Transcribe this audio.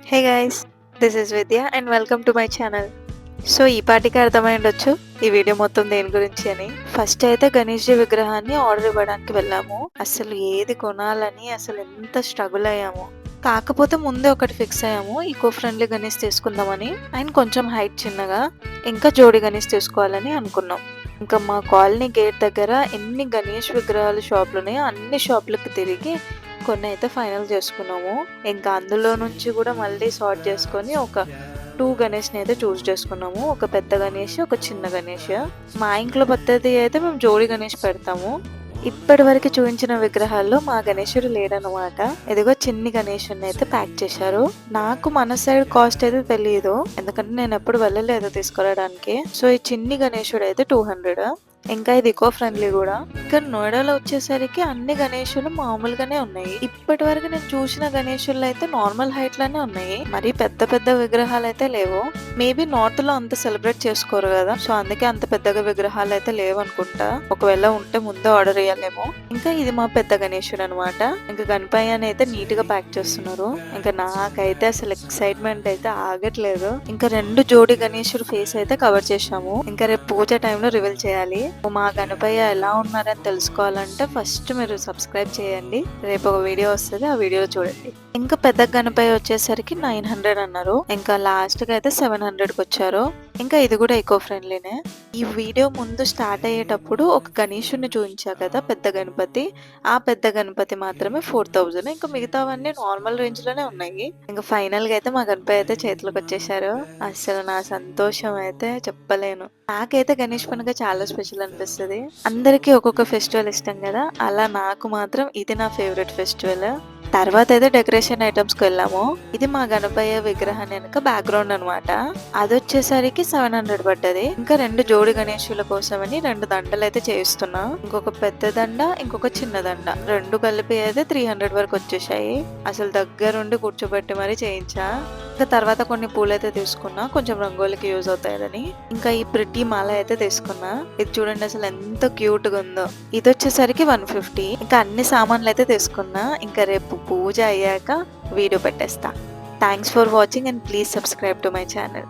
Hey guys, this is Vidya and welcome to my channel. So ఈ పాటికి అర్థమై ఉండొచ్చు ఈ వీడియో మొత్తం దేని గురించి అని. ఫస్ట్ అయితే గణేష్ జీ విగ్రహాన్ని ఆర్డర్ ఇవ్వడానికి వెళ్ళాము. అసలు ఏది కొనాలని అసలు ఎంత స్ట్రగుల్ అయ్యాము. కాకపోతే ముందే ఒకటి ఫిక్స్ అయ్యాము, ఈకో ఫ్రెండ్లీ గణేష్ తీసుకుందామని. అండ్ కొంచెం హైట్ చిన్నగా, ఇంకా జోడి గణేష్ తీసుకోవాలని అనుకున్నాం. ఇంకా మా కాలనీ గేట్ దగ్గర ఎన్ని గణేష్ విగ్రహాలు షాపులు ఉన్నాయో అన్ని షాపులకు తిరిగి కొన్ని అయితే ఫైనల్ చేసుకున్నాము. ఇంకా అందులో నుంచి కూడా మళ్ళీ సార్ట్ చేసుకొని ఒక 2 గణేష్ని అయితే చూస్ చేసుకున్నాము. ఒక పెద్ద గణేష్, ఒక చిన్న గణేష్. మా ఇంట్లో పద్ధతి అయితే మేము జోడి గణేష్ పెడతాము. ఇప్పటి వరకు చూపించిన విగ్రహాల్లో మా గణేశుడు లేడనమాట. ఇదిగో చిన్ని గణేశుని అయితే ప్యాక్ చేశారు. నాకు మన సైడ్ కాస్ట్ అయితే తెలియదు, ఎందుకంటే నేను ఎప్పుడు వెళ్ళలేదు తీసుకురావడానికి. సో ఈ చిన్ని గణేశుడు అయితే 200. ఇంకా ఇది ఈకో ఫ్రెండ్లీ కూడా. ఇక్కడ నోయిడాలో వచ్చేసరికి అన్ని గణేశులు మామూలుగానే ఉన్నాయి. ఇప్పటి వరకు నేను చూసిన గణేశులు అయితే నార్మల్ హైట్ లోనే ఉన్నాయి, మరి పెద్ద పెద్ద విగ్రహాలు అయితే లేవు. మేబీ నార్త్ లో అంత సెలబ్రేట్ చేసుకోరు కదా, సో అందుకే అంత పెద్దగా విగ్రహాలు అయితే లేవు అనుకుంటా. ఒకవేళ ఉంటే ముందే ఆర్డర్ చేయాలేమో. ఇంకా ఇది మా పెద్ద గణేశుడు అనమాట. ఇంకా గణపయ్యని అయితే నీట్ గా ప్యాక్ చేస్తున్నారు. ఇంకా నాకైతే అసలు ఎక్సైట్మెంట్ అయితే ఆగట్లేదు. ఇంకా 2 జోడి గణేశుడు ఫేస్ అయితే కవర్ చేశాము. ఇంకా రేపు పూజ టైంలో రివీల్ చేయాలి. మా గణపయ్య ఎలా ఉన్నారని తెలుసుకోవాలంటే ఫస్ట్ మీరు సబ్స్క్రైబ్ చేయండి. రేపు ఒక వీడియో వస్తుంది, ఆ వీడియో చూడండి. ఇంకా పెద్ద గణపయ్య వచ్చేసరికి 900 అన్నారు. ఇంకా లాస్ట్ కి అయితే 700కి వచ్చారు. ఇంకా ఇది కూడా ఈకో ఫ్రెండ్లీనే. ఈ వీడియో ముందు స్టార్ట్ అయ్యేటప్పుడు ఒక గణేశుని చూపించా కదా, పెద్ద గణపతి. ఆ పెద్ద గణపతి మాత్రమే 4000. ఇంకా మిగతావన్నీ నార్మల్ రేంజ్ లోనే ఉన్నాయి. ఇంకా ఫైనల్ గా అయితే మా గణపతి అయితే చేతిలోకి వచ్చేసారు. అసలు నా సంతోషం అయితే చెప్పలేను. నాకైతే గణేష్ పండుగ చాలా స్పెషల్ అనిపిస్తుంది. అందరికీ ఒక్కొక్క ఫెస్టివల్ ఇష్టం కదా, అలా నాకు మాత్రం ఇది నా ఫేవరెట్ ఫెస్టివల్. తర్వాత అయితే డెకరేషన్ ఐటమ్స్ కి వెళ్ళాము. ఇది మా గణపయ్య విగ్రహం వెనక బ్యాక్గ్రౌండ్ అనమాట. అది వచ్చేసరికి 700 పడ్డది. ఇంకా 2 జోడి గణేశుల కోసమని 2 దండలు అయితే చేయిస్తున్నా. ఇంకొక పెద్ద దండ, ఇంకొక చిన్న దండ, 2 కలిపి అయితే 300 వరకు వచ్చేసాయి. అసలు దగ్గరుండి కూర్చోబెట్టి మరీ చేయించా. ఇంకా తర్వాత కొన్ని పూలు అయితే తీసుకున్నా, కొంచెం రంగోలికి యూజ్ అవుతాయని. ఇంకా ఈ ప్రిటీ మాల అయితే తీసుకున్నా. ఇది చూడండి అసలు ఎంత క్యూట్ గా ఉందో. ఇది వచ్చేసరికి 150. ఇంకా అన్ని సామాన్లు అయితే తీసుకున్నా. ఇంకా రేపు పూజ అయ్యాక వీడియో పెట్టేస్తా. Thanks for watching and please subscribe to my channel.